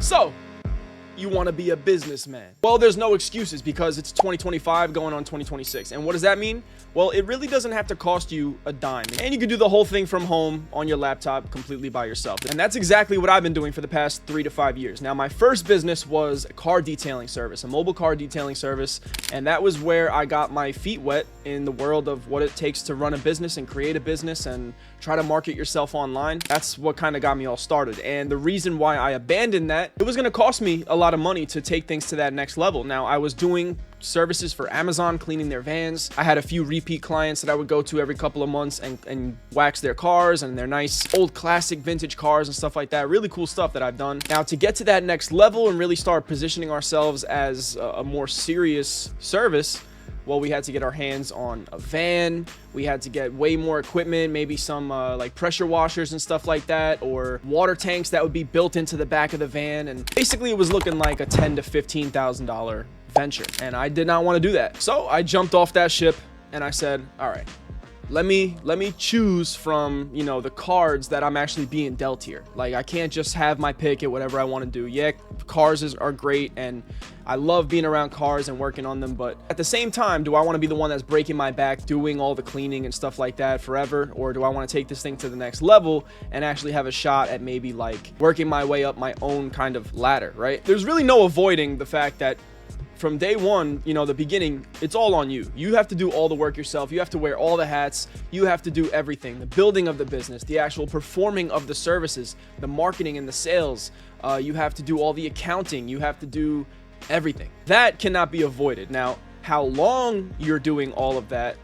So, you want to be a businessman? Well, there's no excuses because it's 2025 going on 2026. And what does that mean? Well, it really doesn't have to cost you a dime. And you can do the whole thing from home on your laptop completely by yourself. And that's exactly what I've been doing for the past 3 to 5 years. Now, my first business was a car detailing service, a mobile car detailing service. And that was where I got my feet wet in the world of what it takes to run a business and create a business and try to market yourself online. That's what kind of got me all started. And the reason why I abandoned that, it was going to cost me a lot of money to take things to that next level. Now, I was doing services for Amazon, cleaning their vans. I had a few repeat clients that I would go to every couple of months and wax their cars and their nice old classic vintage cars and stuff like that. Really cool stuff that I've done. Now, to get to that next level and really start positioning ourselves as a more serious service, well, we had to get our hands on a van. We had to get way more equipment, maybe some like pressure washers and stuff like that, or water tanks that would be built into the back of the van. And basically it was looking like a $10,000 to $15,000 venture. And I did not want to do that. So I jumped off that ship and I said, all right, let me choose from, you know, the cards that I'm actually being dealt here. Like, I can't just have my pick at whatever I want to do. Yeah, cars are great and I love being around cars and working on them, but at the same time, do I want to be the one that's breaking my back doing all the cleaning and stuff like that forever? Or do I want to take this thing to the next level and actually have a shot at maybe like working my way up my own kind of ladder, right? There's really no avoiding the fact that from day one, you know, the beginning, it's all on you. You have to do all the work yourself. You have to wear all the hats. You have to do everything. The building of the business, the actual performing of the services, the marketing and the sales. You have to do all the accounting. You have to do everything. That cannot be avoided. Now, how long you're doing all of that,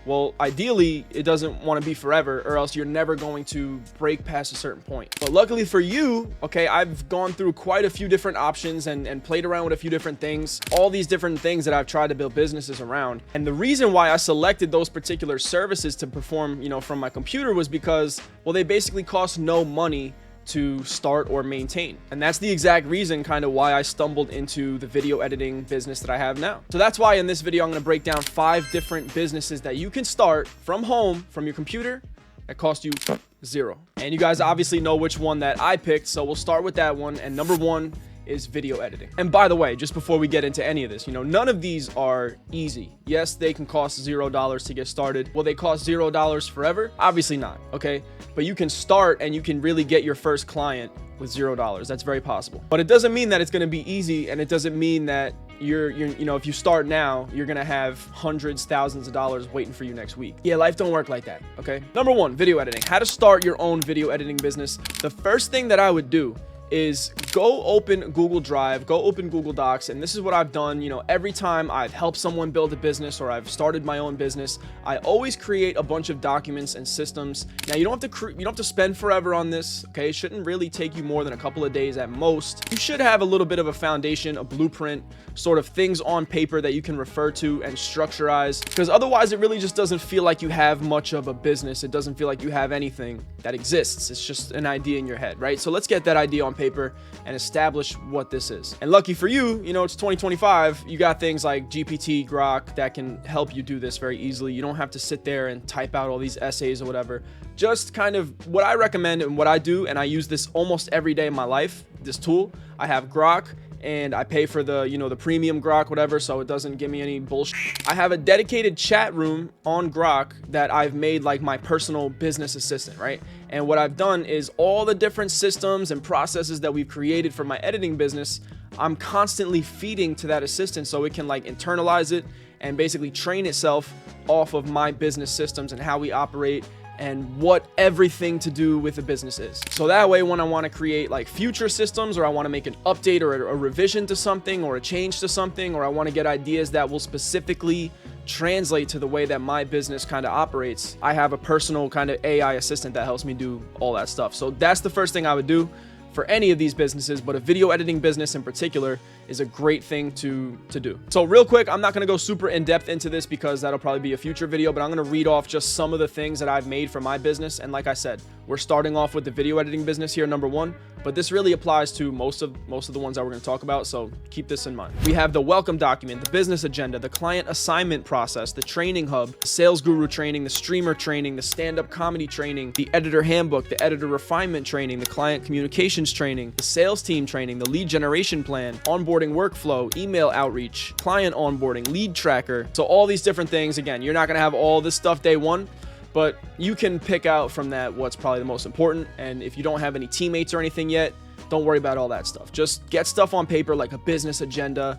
well, ideally, it doesn't want to be forever, or else you're never going to break past a certain point. But luckily for you, okay, I've gone through quite a few different options and played around with a few different things, all these different things that I've tried to build businesses around. And the reason why I selected those particular services to perform, you know, from my computer was because, well, they basically cost no money to start or maintain. And that's the exact reason kind of why I stumbled into the video editing business that I have now. So that's why in this video, I'm going to break down 5 different businesses that you can start from home, from your computer, that cost you $0. And you guys obviously know which one that I picked. So we'll start with that one. And number 1 is video editing. And by the way, just before we get into any of this, you know, none of these are easy. Yes, they can cost $0 to get started. Will they cost $0 forever? Obviously not, okay? But you can start and you can really get your first client with $0. That's very possible. But it doesn't mean that it's going to be easy, and it doesn't mean that you're you know, if you start now, you're going to have hundreds, thousands of dollars waiting for you next week. Yeah, life don't work like that, okay? Number 1, video editing. How to start your own video editing business. The first thing that I would do is go open Google Drive, go open Google Docs. And this is what I've done, you know, every time I've helped someone build a business or I've started my own business, I always create a bunch of documents and systems. Now, you don't have to spend forever on this, okay? It shouldn't really take you more than a couple of days at most. You should have a little bit of a foundation, a blueprint, sort of things on paper that you can refer to and structureize, because otherwise it really just doesn't feel like you have much of a business. It doesn't feel like you have anything that exists. It's just an idea in your head, right? So let's get that idea on paper and establish what this is. And lucky for you, you know, it's 2025. You got things like GPT, Grok that can help you do this very easily. You don't have to sit there and type out all these essays or whatever. Just kind of what I recommend and what I do, and I use this almost every day in my life, this tool. I have Grok, and I pay for the, you know, the premium Grok, whatever, so it doesn't give me any bullshit. I have a dedicated chat room on Grok that I've made like my personal business assistant, right? And what I've done is all the different systems and processes that we've created for my editing business, I'm constantly feeding to that assistant so it can like internalize it and basically train itself off of my business systems and how we operate and what everything to do with the business is. So that way, when I want to create like future systems, or I want to make an update or a revision to something or a change to something, or I want to get ideas that will specifically translate to the way that my business kind of operates, I have a personal kind of AI assistant that helps me do all that stuff. So that's the first thing I would do for any of these businesses, but a video editing business in particular is a great thing to do. So real quick, I'm not going to go super in depth into this because that'll probably be a future video, but I'm going to read off just some of the things that I've made for my business. And like I said, We're starting off with the video editing business here, number one, but this really applies to most of the ones that we're going to talk about, so keep this in mind. We have the welcome document, the business agenda, the client assignment process, the training hub, the sales guru training, the streamer training, the stand-up comedy training, the editor handbook, the editor refinement training, the client communications training, the sales team training, the lead generation plan, onboarding workflow, email outreach, client onboarding, lead tracker. So all these different things. Again, you're not going to have all this stuff day one, but you can pick out from that what's probably the most important. And if you don't have any teammates or anything yet, don't worry about all that stuff. Just get stuff on paper like a business agenda,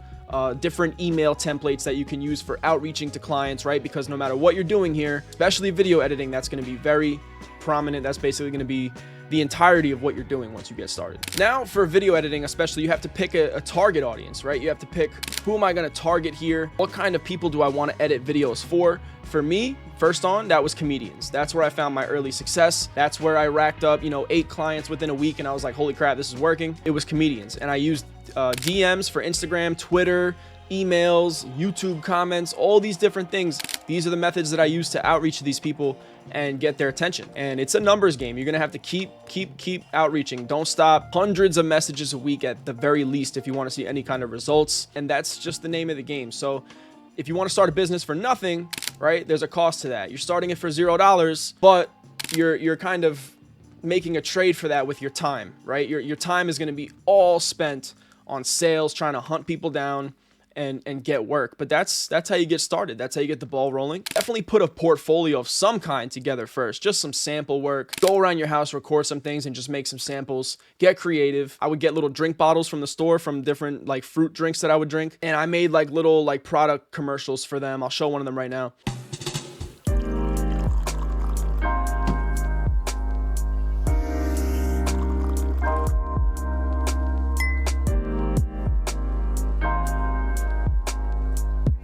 different email templates that you can use for outreaching to clients, right? Because no matter what you're doing here, especially video editing, that's going to be very prominent. That's basically going to be the entirety of what you're doing once you get started. Now for video editing, especially, you have to pick a target audience, right? You have to pick, who am I going to target here? What kind of people do I want to edit videos for? For me, first on, that was comedians. That's where I found my early success. That's where I racked up, 8 clients within a week, and I was like, holy crap, this is working. It was comedians. And I used DMs for Instagram, Twitter, emails, YouTube comments, all these different things. These are the methods that I use to outreach to these people and get their attention. And it's a numbers game. You're gonna have to keep outreaching. Don't stop. Hundreds of messages a week at the very least if you want to see any kind of results. And that's just the name of the game. So if you want to start a business for nothing, right, there's a cost to that. You're starting it for $0, but you're kind of making a trade for that with your time, right? Your time is going to be all spent on sales, trying to hunt people down and get work. But that's how you get started. That's how you get the ball rolling. Definitely put a portfolio of some kind together first, just some sample work. Go around your house, record some things, and just make some samples. Get creative. I would get little drink bottles from the store from different like fruit drinks that I would drink, and I made like little like product commercials for them. I'll show one of them right now.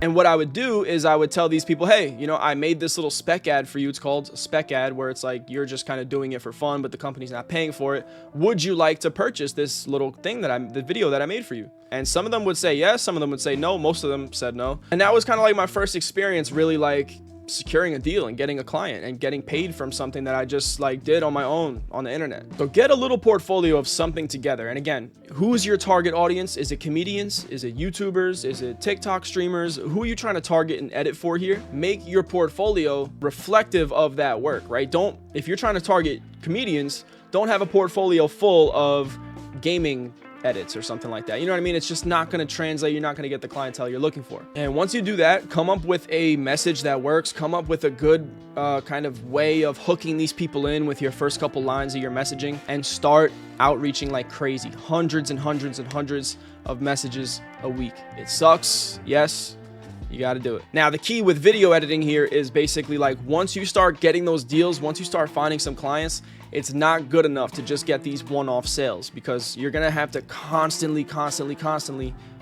And what I would do is I would tell these people, hey, I made this little spec ad for you. It's called a spec ad, where it's like you're just kind of doing it for fun, but the company's not paying for it. Would you like to purchase this little thing the video that I made for you? And some of them would say yes, some of them would say no, most of them said no. And that was kind of like my first experience really like securing a deal and getting a client and getting paid from something that I just like did on my own on the internet. So get a little portfolio of something together. And again, who's your target audience? Is it comedians? Is it YouTubers? Is it TikTok streamers? Who are you trying to target and edit for here? Make your portfolio reflective of that work, right? If you're trying to target comedians, don't have a portfolio full of gaming edits or something like that. You know what I mean? It's just not going to translate. You're not going to get the clientele you're looking for. And once you do that, come up with a message that works. Come up with a good kind of way of hooking these people in with your first couple lines of your messaging, and start outreaching like crazy. Hundreds and hundreds and hundreds of messages a week. It sucks. Yes. You got to do it. Now, the key with video editing here is basically like once you start getting those deals, once you start finding some clients, it's not good enough to just get these one-off sales, because you're going to have to constantly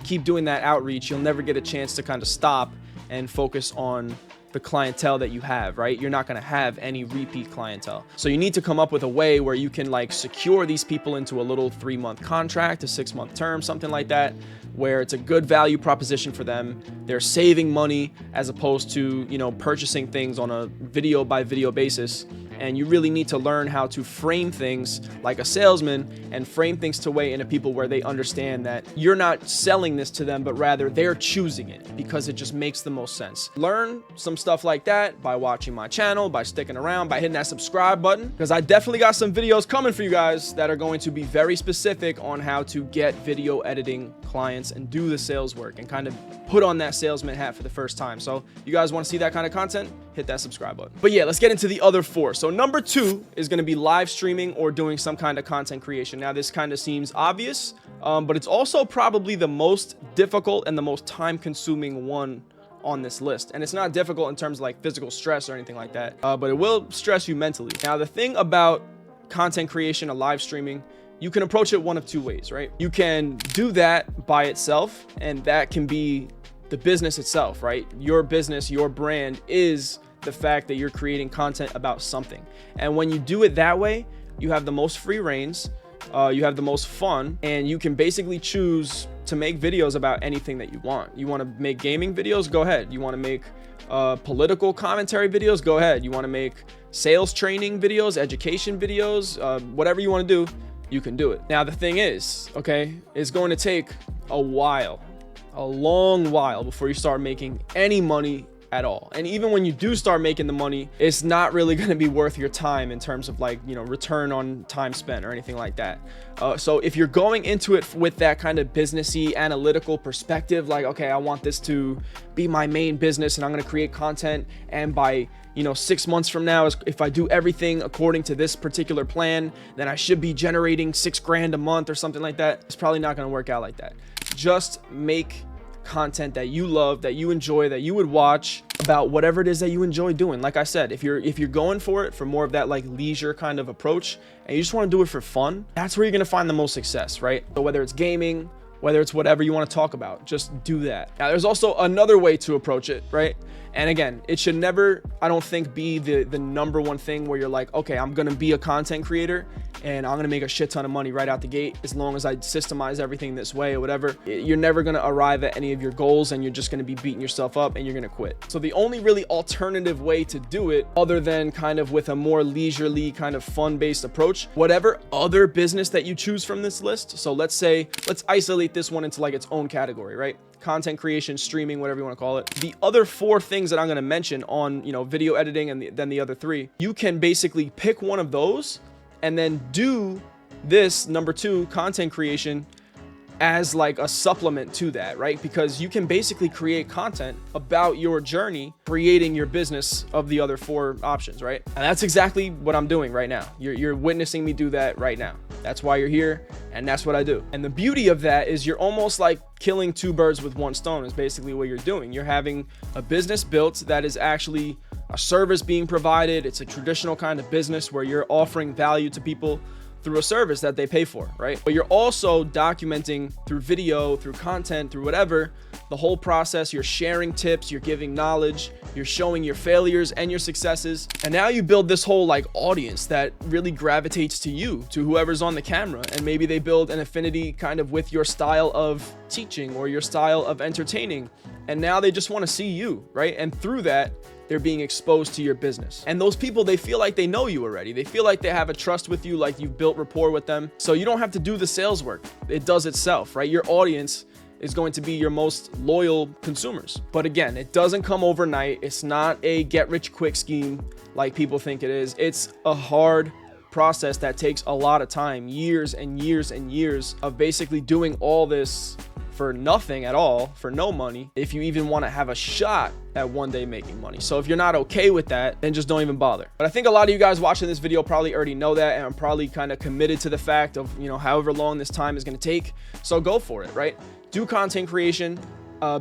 keep doing that outreach. You'll never get a chance to kind of stop and focus on the clientele that you have, right? You're not going to have any repeat clientele. So you need to come up with a way where you can like secure these people into a little 3-month contract, a 6-month term, something like that, where it's a good value proposition for them. They're saving money as opposed to, purchasing things on a video by video basis. And you really need to learn how to frame things like a salesman and frame things to way into people where they understand that you're not selling this to them, but rather they're choosing it because it just makes the most sense. Learn some stuff like that by watching my channel, by sticking around, by hitting that subscribe button, because I definitely got some videos coming for you guys that are going to be very specific on how to get video editing clients and do the sales work and kind of put on that salesman hat for the first time. So you guys want to see that kind of content? Hit that subscribe button. But yeah, let's get into the other 4. So number 2 is going to be live streaming or doing some kind of content creation. Now, this kind of seems obvious, but it's also probably the most difficult and the most time consuming one on this list. And it's not difficult in terms of like physical stress or anything like that, but it will stress you mentally. Now, the thing about content creation or live streaming, you can approach it one of 2 ways, right? You can do that by itself, and that can be the business itself, right? Your business, your brand is the fact that you're creating content about something. And when you do it that way, you have the most free reins. you have the most fun, and you can basically choose to make videos about anything that you want. You want to make gaming videos? Go ahead. You want to make political commentary videos? Go ahead. You want to make sales training videos, education videos, whatever you want to do, you can do it. Now, the thing is, okay, it's going to take a long while before you start making any money at all. And even when you do start making the money, it's not really going to be worth your time in terms of like, you know, return on time spent or anything like that. So if you're going into it with that kind of businessy analytical perspective, like, okay, I want this to be my main business and I'm going to create content, and by, you know, 6 months from now, if I do everything according to this particular plan, then I should be generating $6 grand a month or something like that. It's probably not going to work out like that. Just make content that you love, that you enjoy, that you would watch about whatever it is that you enjoy doing. Like I said, if you're going for it for more of that like leisure kind of approach, and you just want to do it for fun, that's where you're going to find the most success, right? So whether it's gaming, whether it's whatever you want to talk about, just do that. Now, there's also another way to approach it, right? And again, it should never, I don't think, be the number one thing where you're like, okay, I'm going to be a content creator and I'm going to make a shit ton of money right out the gate as long as I systemize everything this way or whatever. You're never going to arrive at any of your goals, and you're just going to be beating yourself up and you're going to quit. So the only really alternative way to do it, other than kind of with a more leisurely kind of fun-based approach, whatever other business that you choose from this list. So let's isolate this one into like its own category, right? Content creation, streaming, whatever you want to call it. The other 4 things that I'm going to mention on, you know, video editing, and then the other 3, you can basically pick one of those and then do this number 2, content creation, as like a supplement to that, right? Because you can basically create content about your journey creating your business of the other 4 options, right? And that's exactly what I'm doing right now. You're witnessing me do that right now. That's why you're here, and that's what I do. And the beauty of that is you're almost like killing 2 birds with 1 stone is basically what you're doing. You're having a business built that is actually a service being provided. It's a traditional kind of business where you're offering value to people through a service that they pay for, right? But you're also documenting through video, through content, through whatever, the whole process. You're sharing tips, you're giving knowledge, you're showing your failures and your successes. And now you build this whole like audience that really gravitates to you, to whoever's on the camera. And maybe they build an affinity kind of with your style of teaching or your style of entertaining. And now they just want to see you, right? And through that, they're being exposed to your business. And those people, they feel like they know you already. They feel like they have a trust with you, like you've built rapport with them. So you don't have to do the sales work. It does itself, right? Your audience is going to be your most loyal consumers. But again, it doesn't come overnight. It's not a get rich quick scheme like people think it is. It's a hard process that takes a lot of time, years and years and years of basically doing all this for nothing at all, for no money, if you even want to have a shot at one day making money. So if you're not okay with that, then just don't even bother. But I think a lot of you guys watching this video probably already know that, and I'm probably kind of committed to the fact of, you know, however long this time is going to take. So go for it, right? Do content creation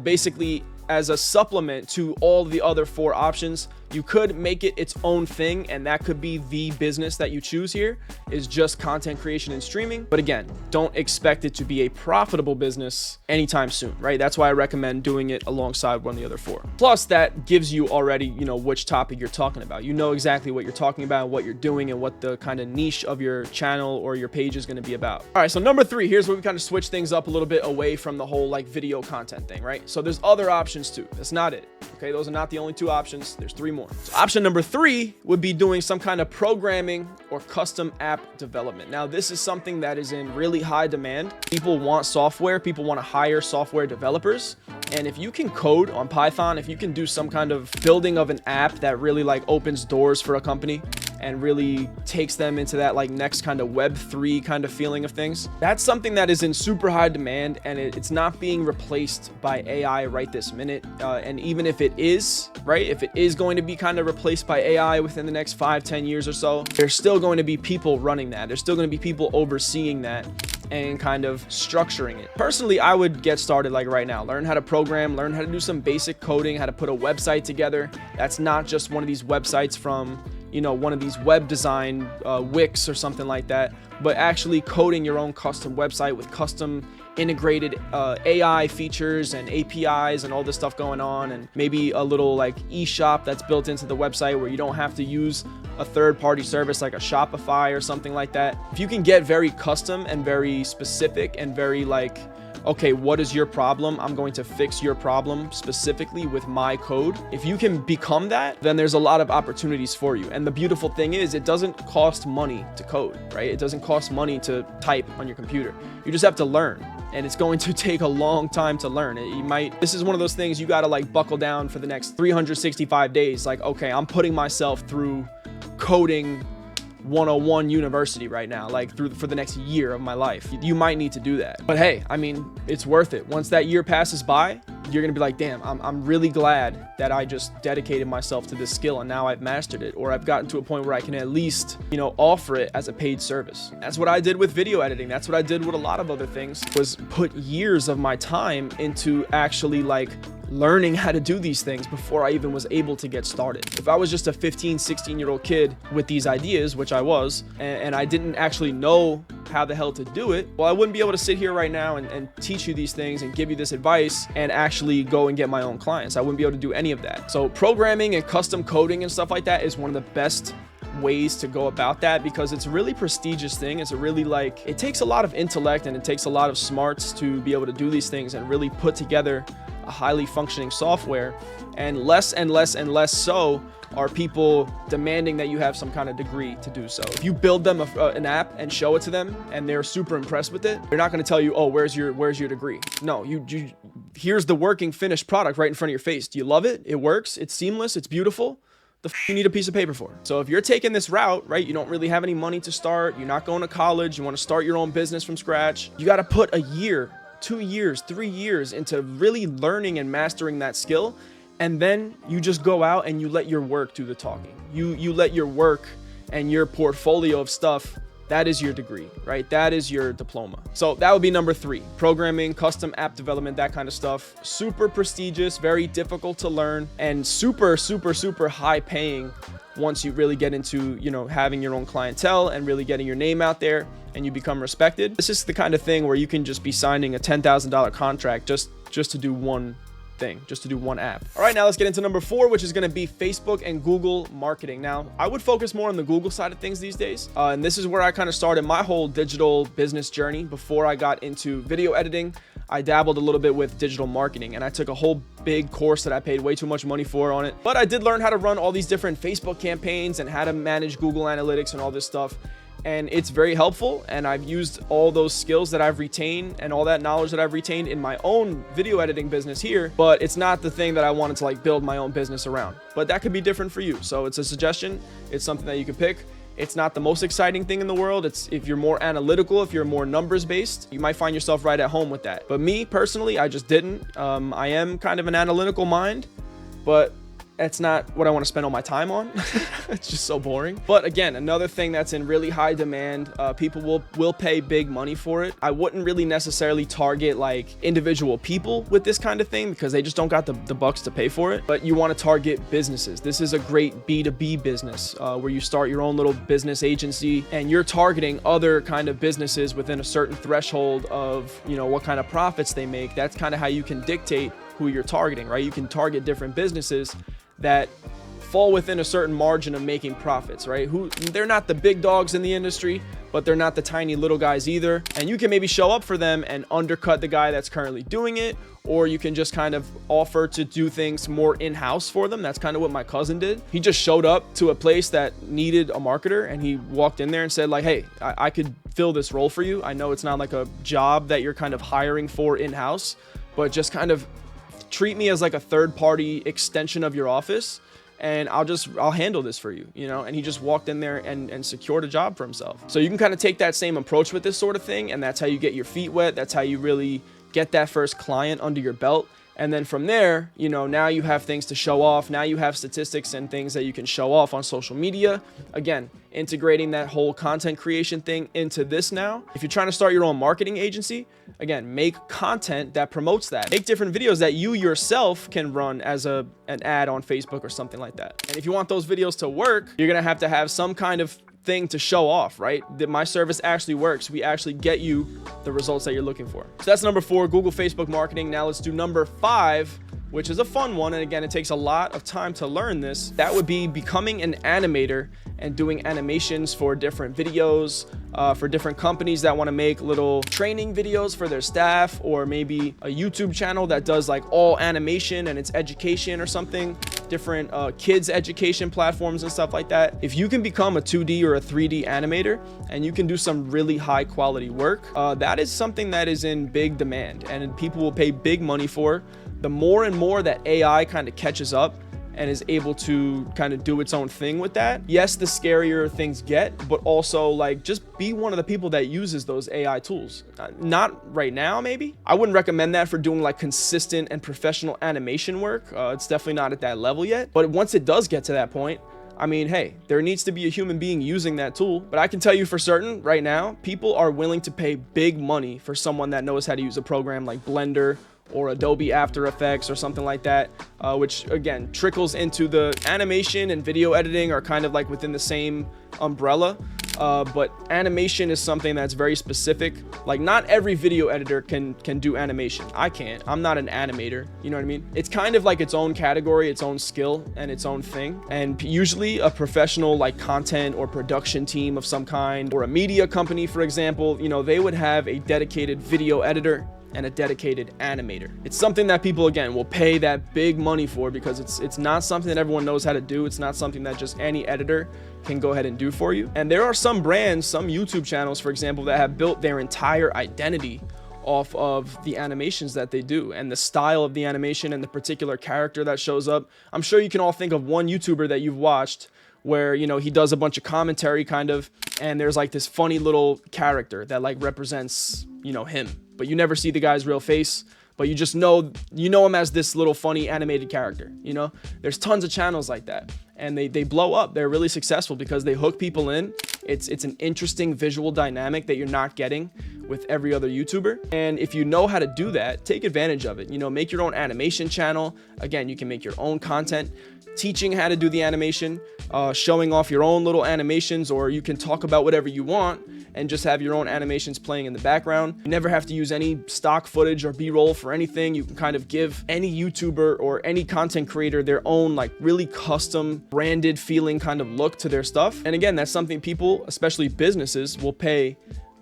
basically as a supplement to all the other 4 options. You could make it its own thing, and that could be the business that you choose here, is just content creation and streaming. But again, don't expect it to be a profitable business anytime soon, right? That's why I recommend doing it alongside one of the other 4. Plus, that gives you already, you know, which topic you're talking about. You know exactly what you're talking about, what you're doing, and what the kind of niche of your channel or your page is going to be about. All right, so number 3, here's where we kind of switch things up a little bit away from the whole like video content thing, right? So there's other options too. That's not it. Okay, those are not the only 2 options. There's 3 more. So option number 3 would be doing some kind of programming or custom app development. Now, this is something that is in really high demand. People want software. People want to hire software developers. And if you can code on Python, if you can do some kind of building of an app that really like opens doors for a company and really takes them into that like next kind of Web3 kind of feeling of things, that's something that is in super high demand, and it's not being replaced by AI right this minute. And even if it is, right, if it is going to be kind of replaced by AI within the next 5-10 years or so, there's still going to be people running that. There's still going to be people overseeing that and kind of structuring it. Personally, I would get started like right now. Learn how to program, learn how to do some basic coding, how to put a website together. That's not just one of these websites from, you know, one of these web design Wix or something like that, but actually coding your own custom website with custom integrated AI features and APIs and all this stuff going on, and maybe a little like eShop that's built into the website where you don't have to use a third-party service like a Shopify or something like that. If you can get very custom and very specific and very like, okay, what is your problem? I'm going to fix your problem specifically with my code. If you can become that, then there's a lot of opportunities for you. And the beautiful thing is, it doesn't cost money to code, right? It doesn't cost money to type on your computer. You just have to learn. And it's going to take a long time to learn. This is one of those things you got to like buckle down for the next 365 days. Like, okay, I'm putting myself through coding 101 university right now, like for the next year of my life. You might need to do that, but hey, I mean, it's worth it. Once that year passes by, you're gonna be like, damn, I'm really glad that I just dedicated myself to this skill and now I've mastered it, or I've gotten to a point where I can at least, you know, offer it as a paid service. That's what I did with video editing. That's what I did with a lot of other things, was put years of my time into actually like learning how to do these things before I even was able to get started. If I was just a 15, 16-year-old kid with these ideas, which I was, and I didn't actually know how the hell to do it, well, I wouldn't be able to sit here right now and teach you these things and give you this advice and actually go and get my own clients. I wouldn't be able to do any of that. So programming and custom coding and stuff like that is one of the best ways to go about that, because it's a really prestigious thing. It's a really like, it takes a lot of intellect and it takes a lot of smarts to be able to do these things and really put together a highly functioning software. And less so are people demanding that you have some kind of degree to do so. If you build them an app and show it to them and they're super impressed with it, they're not going to tell you, oh, where's your degree? No, you here's the working finished product right in front of your face. Do you love it? It works. It's seamless. It's beautiful. You need a piece of paper for. So if you're taking this route, right, you don't really have any money to start, you're not going to college, you want to start your own business from scratch, you got to put a year, 2 years, 3 years into really learning and mastering that skill. And then you just go out and you let your work do the talking. You let your work and your portfolio of stuff, that is your degree, right? That is your diploma. So that would be number 3, programming, custom app development, that kind of stuff. Super prestigious, very difficult to learn, and super, super, super high paying once you really get into, you know, having your own clientele and really getting your name out there and you become respected. This is the kind of thing where you can just be signing a $10,000 contract just to do one thing, just to do one app. All right, now let's get into number 4, which is going to be Facebook and Google marketing. Now, I would focus more on the Google side of things these days. And this is where I kind of started my whole digital business journey. Before I got into video editing, I dabbled a little bit with digital marketing, and I took a whole big course that I paid way too much money for on it. But I did learn how to run all these different Facebook campaigns and how to manage Google Analytics and all this stuff. And it's very helpful, and I've used all those skills that I've retained and all that knowledge that I've retained in my own video editing business here, but it's not the thing that I wanted to like build my own business around. But that could be different for you. So it's a suggestion. It's something that you could pick. It's not the most exciting thing in the world. It's if you're more analytical, if you're more numbers based, you might find yourself right at home with that. But me personally, I just didn't. I am kind of an analytical mind, but that's not what I want to spend all my time on. It's just so boring. But again, another thing that's in really high demand, people will pay big money for it. I wouldn't really necessarily target like individual people with this kind of thing because they just don't got the bucks to pay for it. But you want to target businesses. This is a great B2B business where you start your own little business agency and you're targeting other kind of businesses within a certain threshold of, you know, what kind of profits they make. That's kind of how you can dictate who you're targeting, right? You can target different businesses that fall within a certain margin of making profits, right? They're not the big dogs in the industry, but they're not the tiny little guys either. And you can maybe show up for them and undercut the guy that's currently doing it, or you can just kind of offer to do things more in-house for them. That's kind of what my cousin did. He just showed up to a place that needed a marketer, and he walked in there and said like, hey, I could fill this role for you. I know it's not like a job that you're kind of hiring for in-house, but just kind of treat me as like a third-party extension of your office, and I'll handle this for you, you know? And he just walked in there and secured a job for himself. So you can kind of take that same approach with this sort of thing, and that's how you get your feet wet. That's how you really get that first client under your belt. And then from there, you know, now you have things to show off. Now you have statistics and things that you can show off on social media. Again, integrating that whole content creation thing into this now. If you're trying to start your own marketing agency, again, make content that promotes that. Make different videos that you yourself can run as an ad on Facebook or something like that. And if you want those videos to work, you're gonna have to have some kind of thing to show off, right? That my service actually works. We actually get you the results that you're looking for. So that's number 4, Google Facebook marketing. Now let's do number 5, which is a fun one. And again, it takes a lot of time to learn this. That would be becoming an animator and doing animations for different videos, for different companies that want to make little training videos for their staff, or maybe a YouTube channel that does like all animation and it's education or something, different kids education platforms and stuff like that. If you can become a 2D or a 3D animator and you can do some really high quality work, that is something that is in big demand and people will pay big money for. The more and more that AI kind of catches up and is able to kind of do its own thing with that, yes, the scarier things get, but also like just be one of the people that uses those AI tools. Not right now, maybe. I wouldn't recommend that for doing like consistent and professional animation work. It's definitely not at that level yet. But once it does get to that point, I mean, hey, there needs to be a human being using that tool. But I can tell you for certain right now, people are willing to pay big money for someone that knows how to use a program like Blender or Adobe After Effects or something like that, which again trickles into the animation and video editing are kind of like within the same umbrella. But animation is something that's very specific. Like not every video editor can do animation. I can't. I'm not an animator. You know what I mean? It's kind of like its own category, its own skill, and its own thing. And usually a professional like content or production team of some kind, or a media company, for example, you know, they would have a dedicated video editor and a dedicated animator. It's something that people, again, will pay that big money for because it's not something that everyone knows how to do. It's not something that just any editor can go ahead and do for you. And there are some brands, some YouTube channels, for example, that have built their entire identity off of the animations that they do and the style of the animation and the particular character that shows up. I'm sure you can all think of one YouTuber that you've watched where, you know, he does a bunch of commentary kind of, and there's like this funny little character that like represents, you know, him, but you never see the guy's real face, but you just know, him as this little funny animated character. You know, there's tons of channels like that, and they blow up. They're really successful because they hook people in. It's an interesting visual dynamic that you're not getting with every other YouTuber. And if you know how to do that, take advantage of it. You know, make your own animation channel. Again, you can make your own content teaching how to do the animation, showing off your own little animations, or you can talk about whatever you want and just have your own animations playing in the background. You never have to use any stock footage or B-roll for anything. You can kind of give any YouTuber or any content creator their own like really custom branded feeling kind of look to their stuff. And again, that's something people, especially businesses, will pay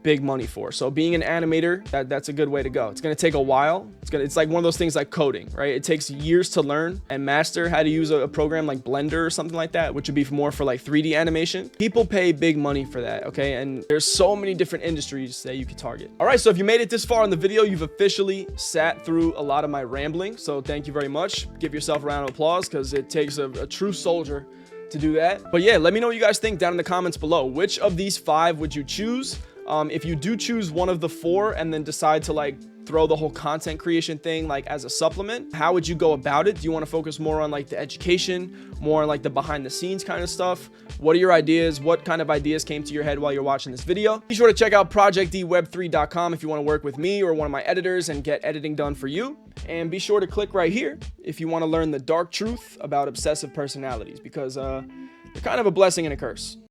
big money for. So being an animator, that's a good way to go. It's going to take a while. It's like one of those things like coding, right? It takes years to learn and master how to use a program like Blender or something like that, which would be more for like 3D animation. People pay big money for that, okay? And there's so many different industries that you could target. All right, so if you made it this far in the video, you've officially sat through a lot of my rambling. So thank you very much. Give yourself a round of applause because it takes a true soldier to do that. But yeah, let me know what you guys think down in the comments below. Which of these 5 would you choose? If you do choose one of the 4 and then decide to like throw the whole content creation thing like as a supplement, how would you go about it? Do you want to focus more on like the education, more on like the behind the scenes kind of stuff? What are your ideas? What kind of ideas came to your head while you're watching this video? Be sure to check out projectdweb3.com if you want to work with me or one of my editors and get editing done for you. And be sure to click right here if you want to learn the dark truth about obsessive personalities, because they're kind of a blessing and a curse.